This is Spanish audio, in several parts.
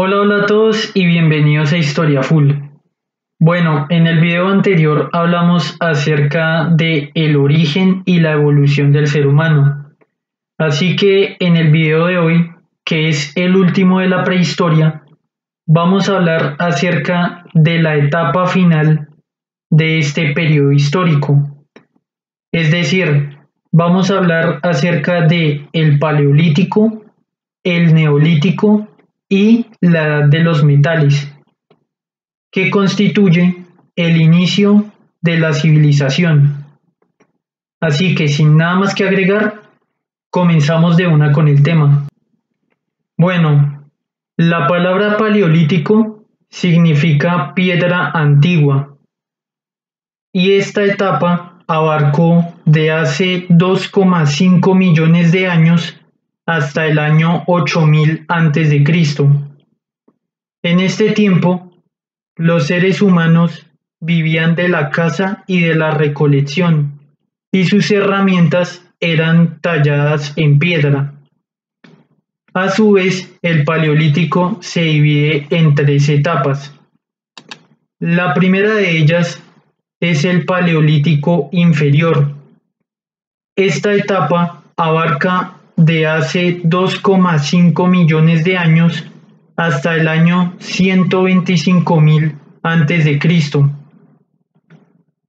Hola, hola a todos y bienvenidos a Historia Full. Bueno, en el video anterior hablamos acerca de el origen y la evolución del ser humano. Así que en el video de hoy, que es el último de la prehistoria, vamos a hablar acerca de la etapa final de este periodo histórico. Es decir, vamos a hablar acerca de el paleolítico, el neolítico y la edad de los metales, que constituye el inicio de la civilización. Así que sin nada más que agregar, comenzamos de una con el tema. Bueno, la palabra paleolítico significa piedra antigua y esta etapa abarcó de hace 2,5 millones de años hasta el año 8000 a.C. En este tiempo, los seres humanos vivían de la caza y de la recolección, y sus herramientas eran talladas en piedra. A su vez, el Paleolítico se divide en tres etapas. La primera de ellas es el Paleolítico inferior. Esta etapa abarca de hace 2,5 millones de años hasta el año 125.000 a.C.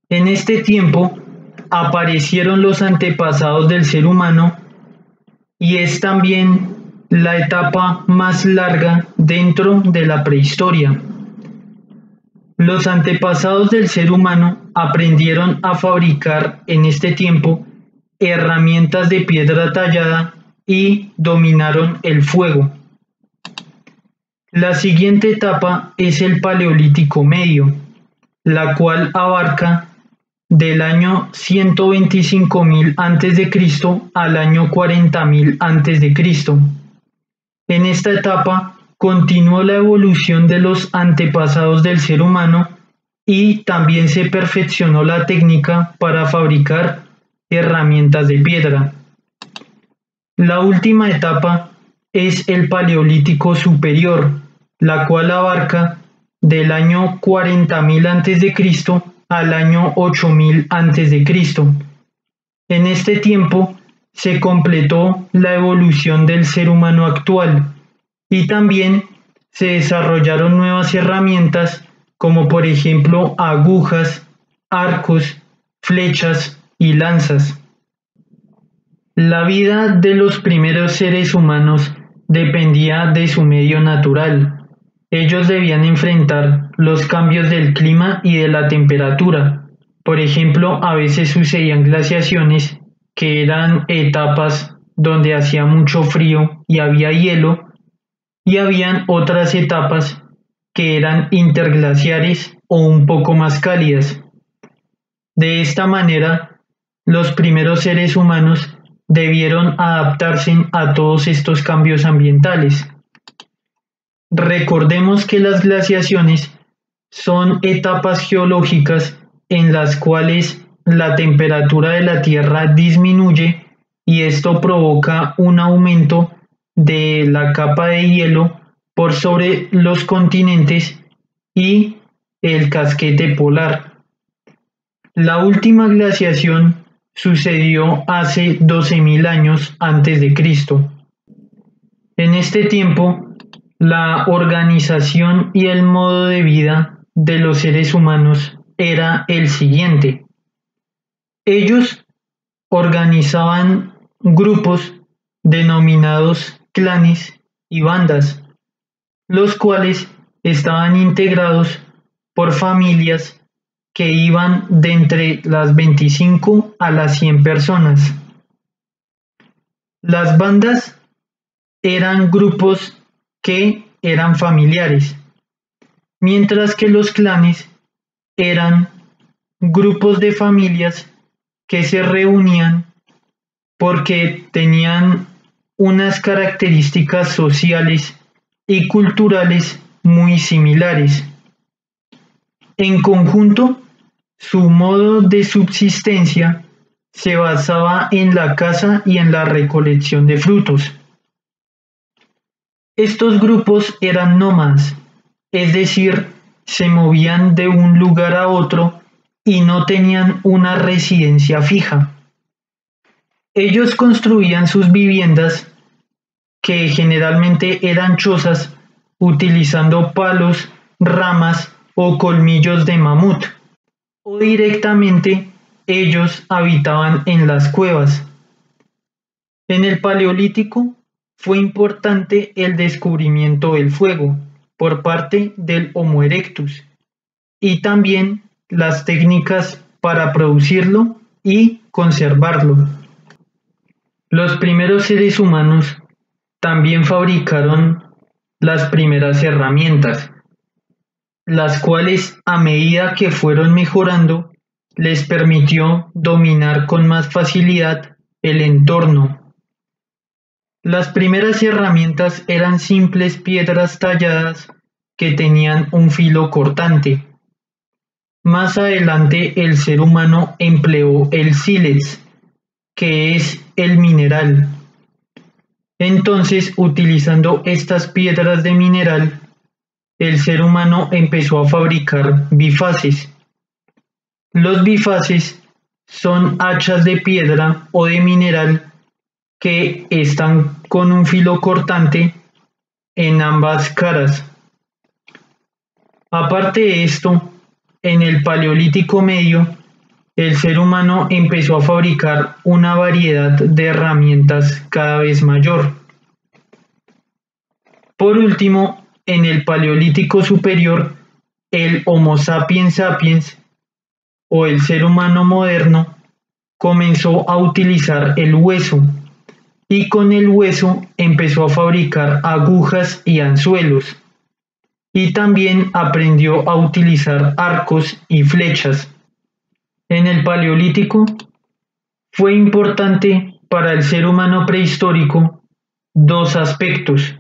En este tiempo aparecieron los antepasados del ser humano y es también la etapa más larga dentro de la prehistoria. Los antepasados del ser humano aprendieron a fabricar en este tiempo herramientas de piedra tallada y dominaron el fuego. La siguiente etapa es el Paleolítico medio, la cual abarca del año 125.000 a.C. al año 40.000 a.C. En esta etapa continuó la evolución de los antepasados del ser humano y también se perfeccionó la técnica para fabricar herramientas de piedra. La última etapa es el Paleolítico superior, la cual abarca del año 40.000 a.C. al año 8000 a.C. En este tiempo se completó la evolución del ser humano actual y también se desarrollaron nuevas herramientas como por ejemplo agujas, arcos, flechas y lanzas. La vida de los primeros seres humanos dependía de su medio natural. Ellos debían enfrentar los cambios del clima y de la temperatura. Por ejemplo, a veces sucedían glaciaciones, que eran etapas donde hacía mucho frío y había hielo, y habían otras etapas que eran interglaciares o un poco más cálidas. De esta manera, los primeros seres humanos debieron adaptarse a todos estos cambios ambientales. Recordemos que las glaciaciones son etapas geológicas en las cuales la temperatura de la Tierra disminuye y esto provoca un aumento de la capa de hielo por sobre los continentes y el casquete polar. La última glaciación sucedió hace 12.000 años antes de Cristo. En este tiempo, la organización y el modo de vida de los seres humanos era el siguiente. Ellos organizaban grupos denominados clanes y bandas, los cuales estaban integrados por familias que iban de entre las 25 a las 100 personas. Las bandas eran grupos que eran familiares, mientras que los clanes eran grupos de familias que se reunían porque tenían unas características sociales y culturales muy similares. En conjunto, su modo de subsistencia se basaba en la caza y en la recolección de frutos. Estos grupos eran nómadas, es decir, se movían de un lugar a otro y no tenían una residencia fija. Ellos construían sus viviendas, que generalmente eran chozas, utilizando palos, ramas o colmillos de mamut, o directamente ellos habitaban en las cuevas. En el Paleolítico fue importante el descubrimiento del fuego por parte del Homo erectus y también las técnicas para producirlo y conservarlo. Los primeros seres humanos también fabricaron las primeras herramientas, las cuales a medida que fueron mejorando les permitió dominar con más facilidad el entorno. Las primeras herramientas eran simples piedras talladas que tenían un filo cortante. Más adelante el ser humano empleó el sílex, que es el mineral. Entonces, utilizando estas piedras de mineral, el ser humano empezó a fabricar bifaces. Los bifaces son hachas de piedra o de mineral que están con un filo cortante en ambas caras. Aparte de esto, en el Paleolítico Medio, el ser humano empezó a fabricar una variedad de herramientas cada vez mayor. Por último, en el Paleolítico Superior, el Homo sapiens sapiens, o el ser humano moderno, comenzó a utilizar el hueso, y con el hueso empezó a fabricar agujas y anzuelos, y también aprendió a utilizar arcos y flechas. En el Paleolítico fue importante para el ser humano prehistórico dos aspectos.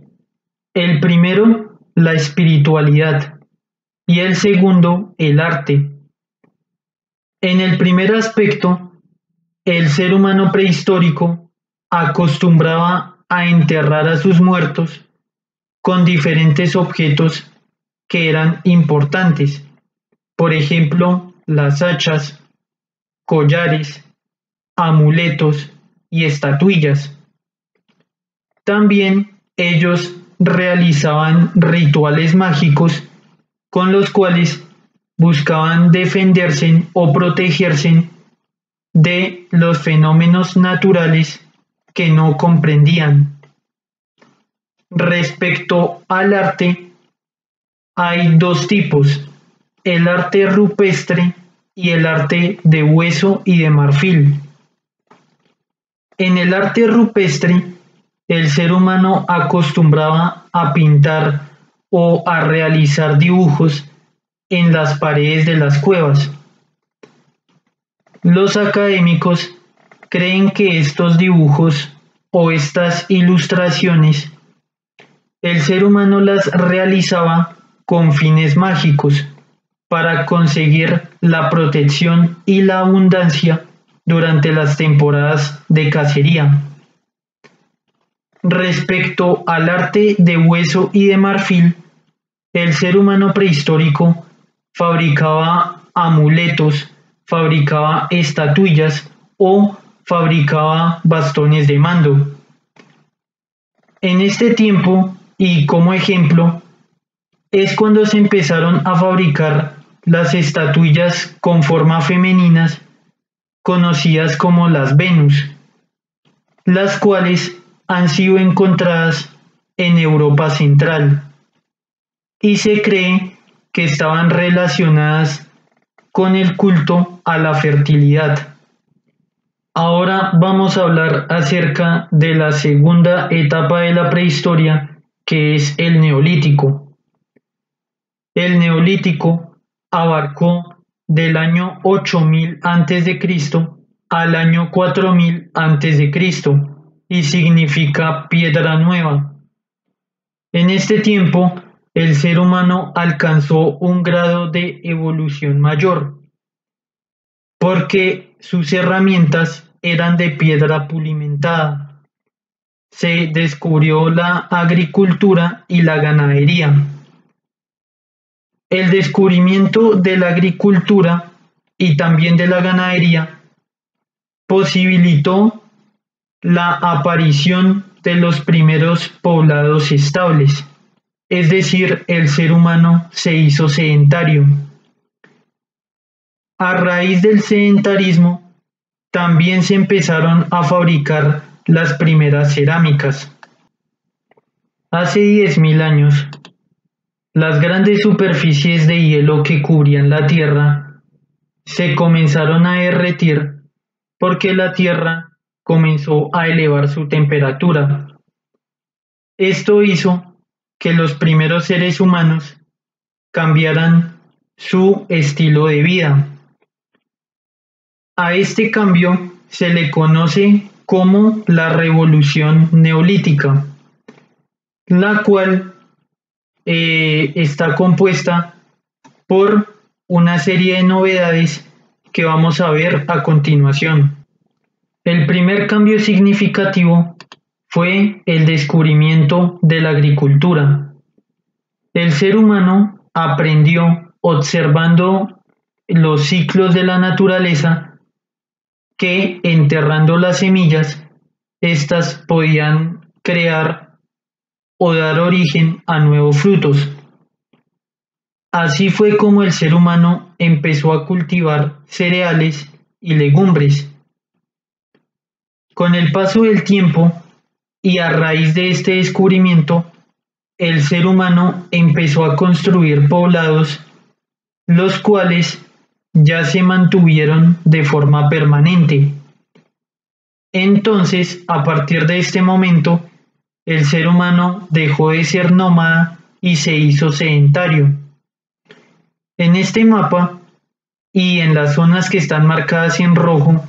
El primero, la espiritualidad, y el segundo, el arte. En el primer aspecto, el ser humano prehistórico acostumbraba a enterrar a sus muertos con diferentes objetos que eran importantes, por ejemplo, las hachas, collares, amuletos y estatuillas. También ellos realizaban rituales mágicos con los cuales buscaban defenderse o protegerse de los fenómenos naturales que no comprendían. Respecto al arte, hay dos tipos: el arte rupestre y el arte de hueso y de marfil. En el arte rupestre, el ser humano acostumbraba a pintar o a realizar dibujos en las paredes de las cuevas. Los académicos creen que estos dibujos o estas ilustraciones, el ser humano las realizaba con fines mágicos para conseguir la protección y la abundancia durante las temporadas de cacería. Respecto al arte de hueso y de marfil, el ser humano prehistórico fabricaba amuletos, fabricaba estatuillas o fabricaba bastones de mando. En este tiempo, y como ejemplo, es cuando se empezaron a fabricar las estatuillas con forma femeninas, conocidas como las Venus, las cuales han sido encontradas en Europa Central, y se cree que estaban relacionadas con el culto a la fertilidad. Ahora vamos a hablar acerca de la segunda etapa de la prehistoria, que es el Neolítico. El Neolítico abarcó del año 8000 a.C. al año 4000 a.C. y significa piedra nueva. En este tiempo, el ser humano alcanzó un grado de evolución mayor, porque sus herramientas eran de piedra pulimentada. se descubrió la agricultura y la ganadería. El descubrimiento de la agricultura y también de la ganadería posibilitó la aparición de los primeros poblados estables, es decir, el ser humano se hizo sedentario. A raíz del sedentarismo, también se empezaron a fabricar las primeras cerámicas. Hace 10.000 años, las grandes superficies de hielo que cubrían la Tierra se comenzaron a derretir porque la Tierra comenzó a elevar su temperatura. Esto hizo que los primeros seres humanos cambiaran su estilo de vida. A este cambio se le conoce como la Revolución Neolítica, la cual está compuesta por una serie de novedades que vamos a ver a continuación. El primer cambio significativo fue el descubrimiento de la agricultura. El ser humano aprendió observando los ciclos de la naturaleza que enterrando las semillas, éstas podían crear o dar origen a nuevos frutos. Así fue como el ser humano empezó a cultivar cereales y legumbres. Con el paso del tiempo y a raíz de este descubrimiento, el ser humano empezó a construir poblados, los cuales ya se mantuvieron de forma permanente. Entonces, a partir de este momento, el ser humano dejó de ser nómada y se hizo sedentario. En este mapa y en las zonas que están marcadas en rojo,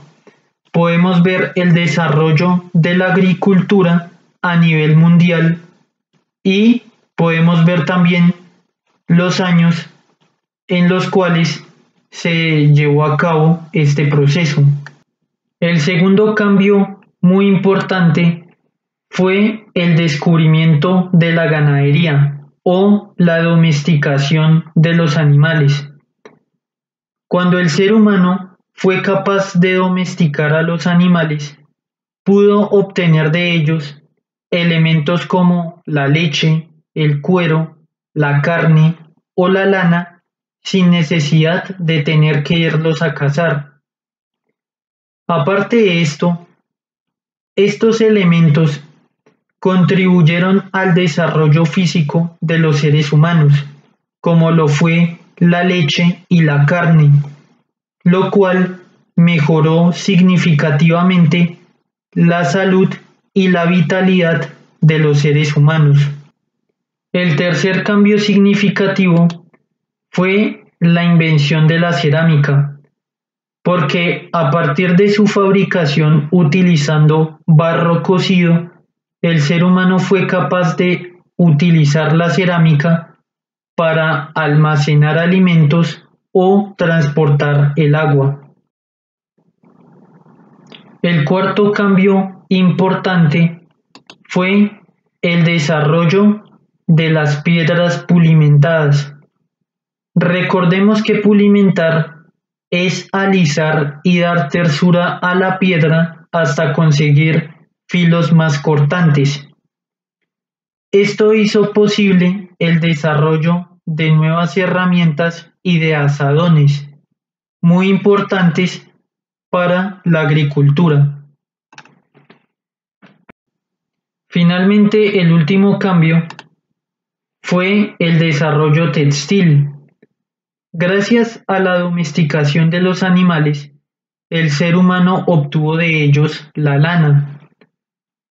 podemos ver el desarrollo de la agricultura a nivel mundial y podemos ver también los años en los cuales se llevó a cabo este proceso. El segundo cambio muy importante fue el descubrimiento de la ganadería o la domesticación de los animales. Cuando el ser humano fue capaz de domesticar a los animales, pudo obtener de ellos elementos como la leche, el cuero, la carne o la lana sin necesidad de tener que irlos a cazar. Aparte de esto, estos elementos contribuyeron al desarrollo físico de los seres humanos, como lo fue la leche y la carne, lo cual mejoró significativamente la salud y la vitalidad de los seres humanos. El tercer cambio significativo fue la invención de la cerámica, porque a partir de su fabricación utilizando barro cocido, el ser humano fue capaz de utilizar la cerámica para almacenar alimentos o transportar el agua. El cuarto cambio importante fue el desarrollo de las piedras pulimentadas. Recordemos que pulimentar es alisar y dar tersura a la piedra hasta conseguir filos más cortantes. Esto hizo posible el desarrollo de nuevas herramientas y de azadones, muy importantes para la agricultura. Finalmente, el último cambio fue el desarrollo textil. Gracias a la domesticación de los animales, el ser humano obtuvo de ellos la lana.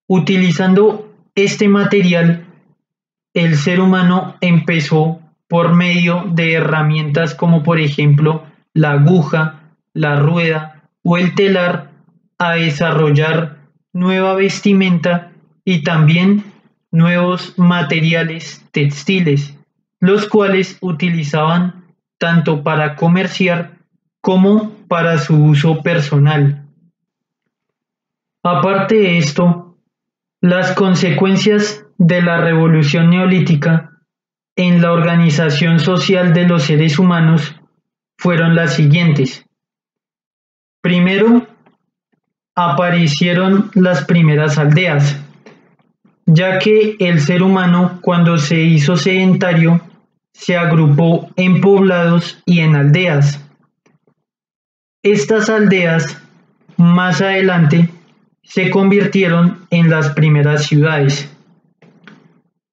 Utilizando este material, el ser humano empezó por medio de herramientas como por ejemplo la aguja, la rueda o el telar a desarrollar nueva vestimenta y también nuevos materiales textiles, los cuales utilizaban tanto para comerciar como para su uso personal. Aparte de esto, Las consecuencias de la revolución neolítica en la organización social de los seres humanos fueron las siguientes. Primero, aparecieron las primeras aldeas, ya que el ser humano, cuando se hizo sedentario, se agrupó en poblados y en aldeas. Estas aldeas, más adelante, se convirtieron en las primeras ciudades.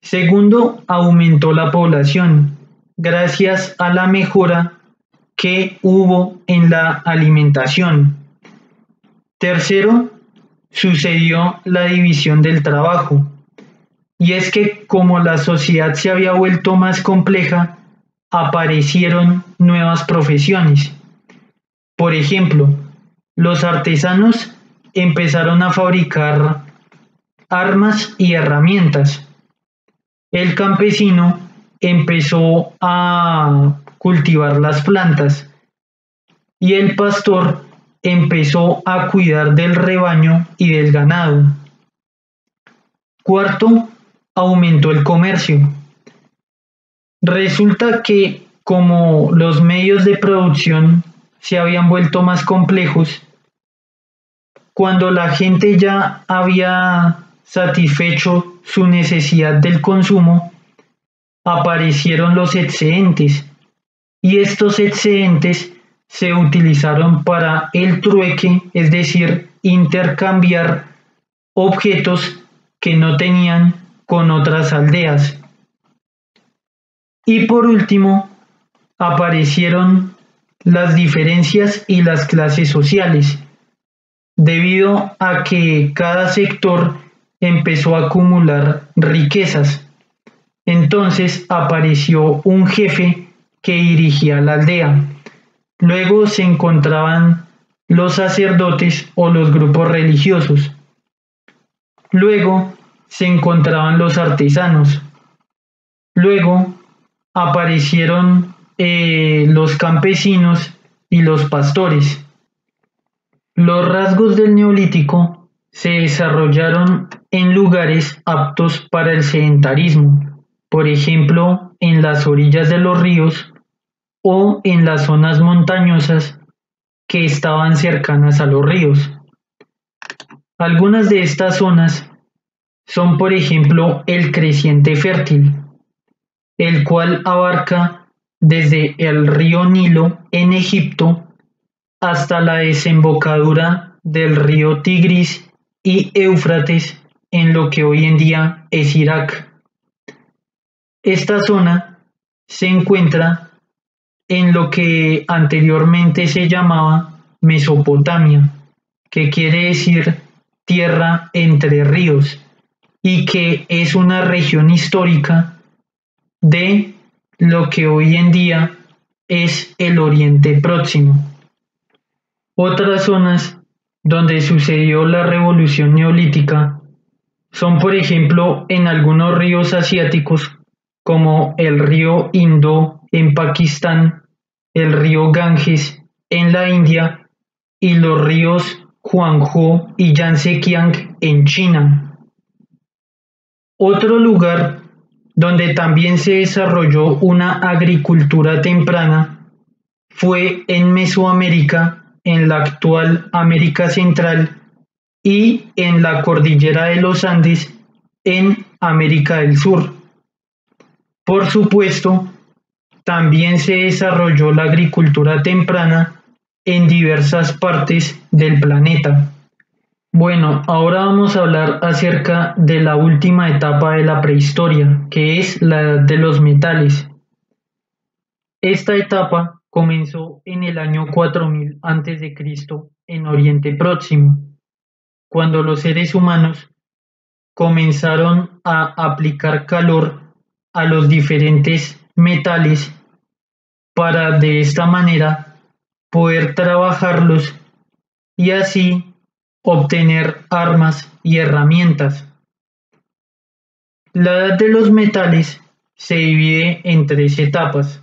Segundo, aumentó la población, gracias a la mejora que hubo en la alimentación. Tercero, sucedió la división del trabajo. Y es que como la sociedad se había vuelto más compleja, aparecieron nuevas profesiones. Por ejemplo, los artesanos empezaron a fabricar armas y herramientas. El campesino empezó a cultivar las plantas y el pastor empezó a cuidar del rebaño y del ganado. Cuarto, aumentó el comercio. Resulta que como los medios de producción se habían vuelto más complejos, cuando la gente ya había satisfecho su necesidad del consumo, aparecieron los excedentes y estos excedentes se utilizaron para el trueque, es decir, intercambiar objetos que no tenían con otras aldeas. Y por último, aparecieron las diferencias y las clases sociales, debido a que cada sector empezó a acumular riquezas. Entonces apareció un jefe que dirigía la aldea. Luego se encontraban los sacerdotes o los grupos religiosos. Luego se encontraban los artesanos. Luego aparecieron los campesinos y los pastores. Los rasgos del Neolítico se desarrollaron en lugares aptos para el sedentarismo, por ejemplo, en las orillas de los ríos o en las zonas montañosas que estaban cercanas a los ríos. Algunas de estas zonas son, por ejemplo, el creciente fértil, el cual abarca desde el río Nilo en Egipto hasta la desembocadura del río Tigris y Éufrates en lo que hoy en día es Irak. Esta zona se encuentra en lo que anteriormente se llamaba Mesopotamia, que quiere decir tierra entre ríos, y que es una región histórica de lo que hoy en día es el Oriente Próximo. Otras zonas donde sucedió la revolución neolítica son, por ejemplo, en algunos ríos asiáticos como el río Indo en Pakistán, el río Ganges en la India y los ríos Huanghe y Yangtze-Kiang en China. Otro lugar donde también se desarrolló una agricultura temprana fue en Mesoamérica, en la actual América Central, y en la cordillera de los Andes, en América del Sur. Por supuesto, también se desarrolló la agricultura temprana en diversas partes del planeta. Bueno, ahora vamos a hablar acerca de la última etapa de la prehistoria, que es la edad de los metales. Esta etapa comenzó en el año 4000 a.C. en Oriente Próximo, cuando los seres humanos comenzaron a aplicar calor a los diferentes metales para de esta manera poder trabajarlos y así obtener armas y herramientas. La edad de los metales se divide en 3 etapas.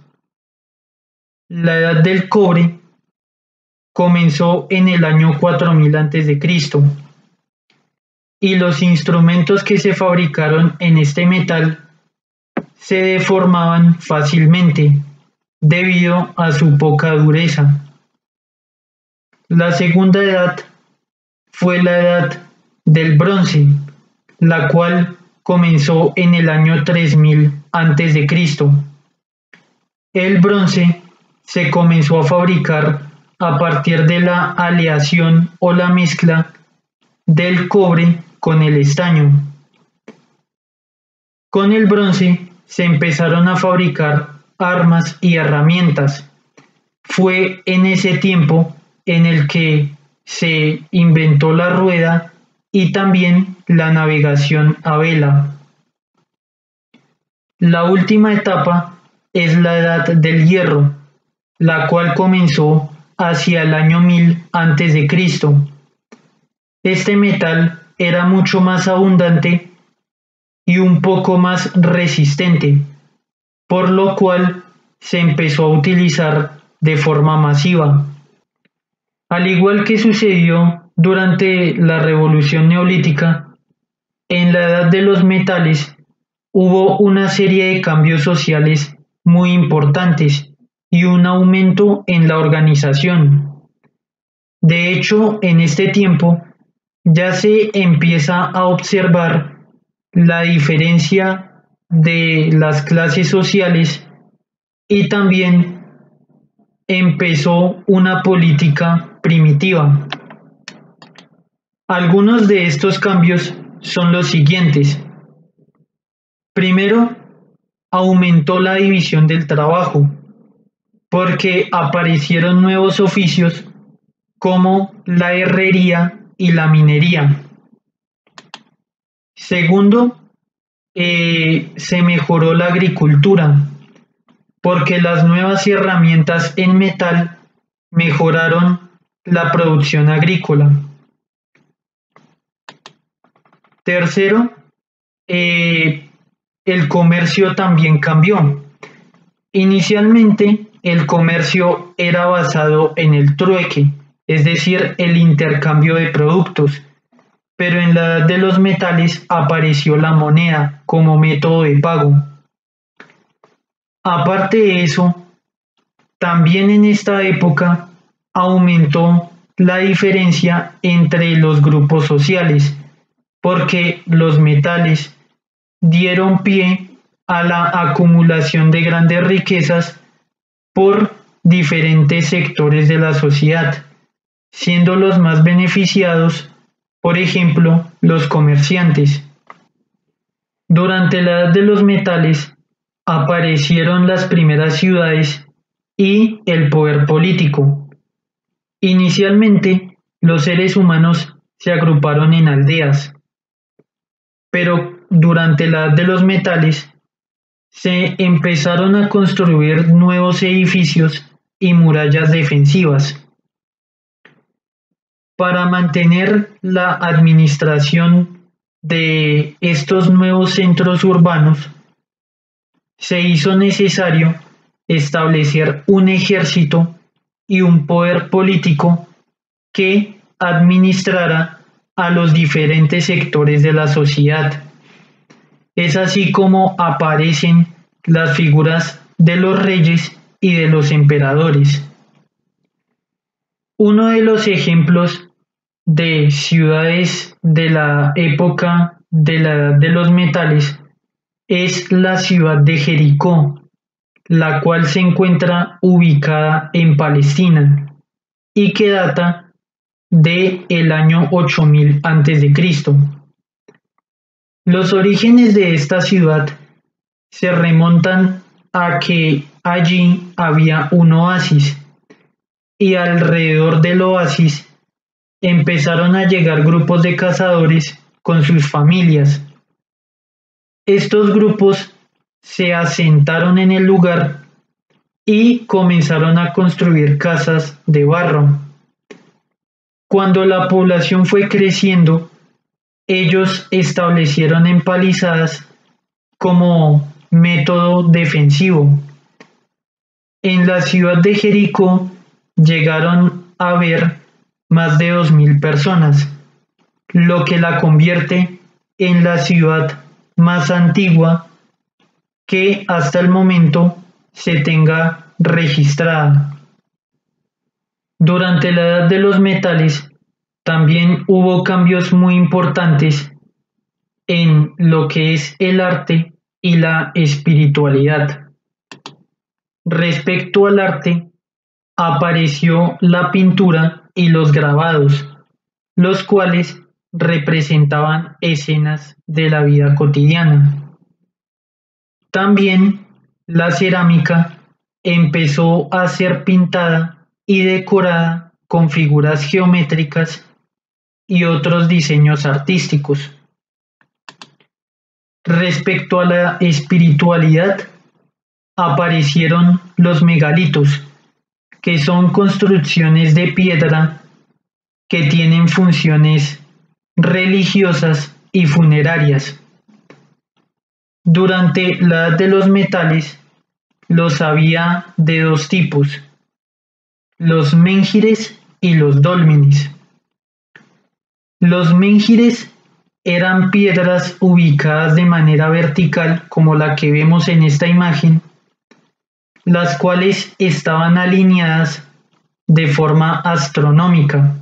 La edad del cobre comenzó en el año 4000 a.C. y los instrumentos que se fabricaron en este metal se deformaban fácilmente debido a su poca dureza. La segunda edad fue la edad del bronce, la cual comenzó en el año 3000 a.C. El bronce se comenzó a fabricar a partir de la aleación o la mezcla del cobre con el estaño. Con el bronce se empezaron a fabricar armas y herramientas. Fue en ese tiempo en el que se inventó la rueda y también la navegación a vela. La última etapa es la edad del hierro, la cual comenzó hacia el año 1000 a.C. Este metal era mucho más abundante y un poco más resistente, por lo cual se empezó a utilizar de forma masiva. Al igual que sucedió durante la Revolución Neolítica, en la Edad de los Metales hubo una serie de cambios sociales muy importantes y un aumento en la organización. De hecho, en este tiempo ya se empieza a observar la diferencia de las clases sociales y también empezó una política primitiva. Algunos de estos cambios son los siguientes. Primero, aumentó la división del trabajo, porque aparecieron nuevos oficios como la herrería y la minería. Segundo, se mejoró la agricultura, porque las nuevas herramientas en metal mejoraron la producción agrícola. Tercero, el comercio también cambió. Inicialmente, el comercio era basado en el trueque, es decir, el intercambio de productos, pero en la edad de los metales apareció la moneda como método de pago. Aparte de eso, también en esta época aumentó la diferencia entre los grupos sociales, porque los metales dieron pie a la acumulación de grandes riquezas por diferentes sectores de la sociedad, siendo los más beneficiados, por ejemplo, los comerciantes. Durante la Edad de los Metales aparecieron las primeras ciudades y el poder político. Inicialmente, los seres humanos se agruparon en aldeas, pero durante la Edad de los Metales se empezaron a construir nuevos edificios y murallas defensivas. Para mantener la administración de estos nuevos centros urbanos, se hizo necesario establecer un ejército y un poder político que administrara a los diferentes sectores de la sociedad. Es así como aparecen las figuras de los reyes y de los emperadores. Uno de los ejemplos de ciudades de la época de la Edad de los Metales es la ciudad de Jericó, la cual se encuentra ubicada en Palestina y que data de el año 8000 a.C. Los orígenes de esta ciudad se remontan a que allí había un oasis y alrededor del oasis empezaron a llegar grupos de cazadores con sus familias. Estos grupos se asentaron en el lugar y comenzaron a construir casas de barro. Cuando la población fue creciendo, ellos establecieron empalizadas como método defensivo. En la ciudad de Jericó llegaron a haber más de 2000 personas. lo que la convierte en la ciudad más antigua que hasta el momento se tenga registrada. Durante la Edad de los Metales también hubo cambios muy importantes en lo que es el arte y la espiritualidad. Respecto al arte, apareció la pintura y los grabados, los cuales representaban escenas de la vida cotidiana. También la cerámica empezó a ser pintada y decorada con figuras geométricas y otros diseños artísticos. Respecto a la espiritualidad, aparecieron los megalitos, que son construcciones de piedra que tienen funciones religiosas y funerarias. Durante la Edad de los Metales los había de dos tipos, los menhires y los dólmenes. Los menhires eran piedras ubicadas de manera vertical, como la que vemos en esta imagen, las cuales estaban alineadas de forma astronómica.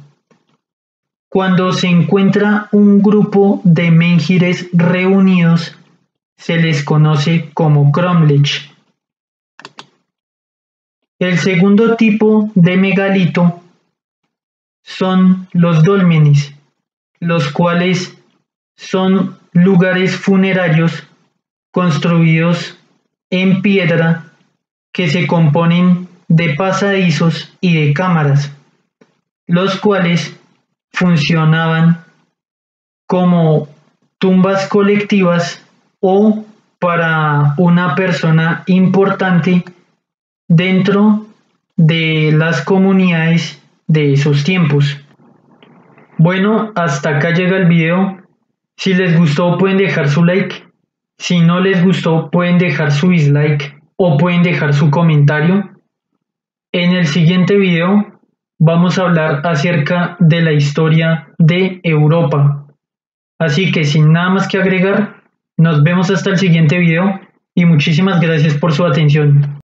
Cuando se encuentra un grupo de menhires reunidos, se les conoce como cromlech. El segundo tipo de megalito son los dólmenes, los cuales son lugares funerarios construidos en piedra que se componen de pasadizos y de cámaras, los cuales funcionaban como tumbas colectivas o para una persona importante dentro de las comunidades de esos tiempos. Bueno, hasta acá llega el video. Si les gustó pueden dejar su like, si no les gustó pueden dejar su dislike o pueden dejar su comentario. En el siguiente video vamos a hablar acerca de la historia de Europa. Así que sin nada más que agregar, nos vemos hasta el siguiente video y muchísimas gracias por su atención.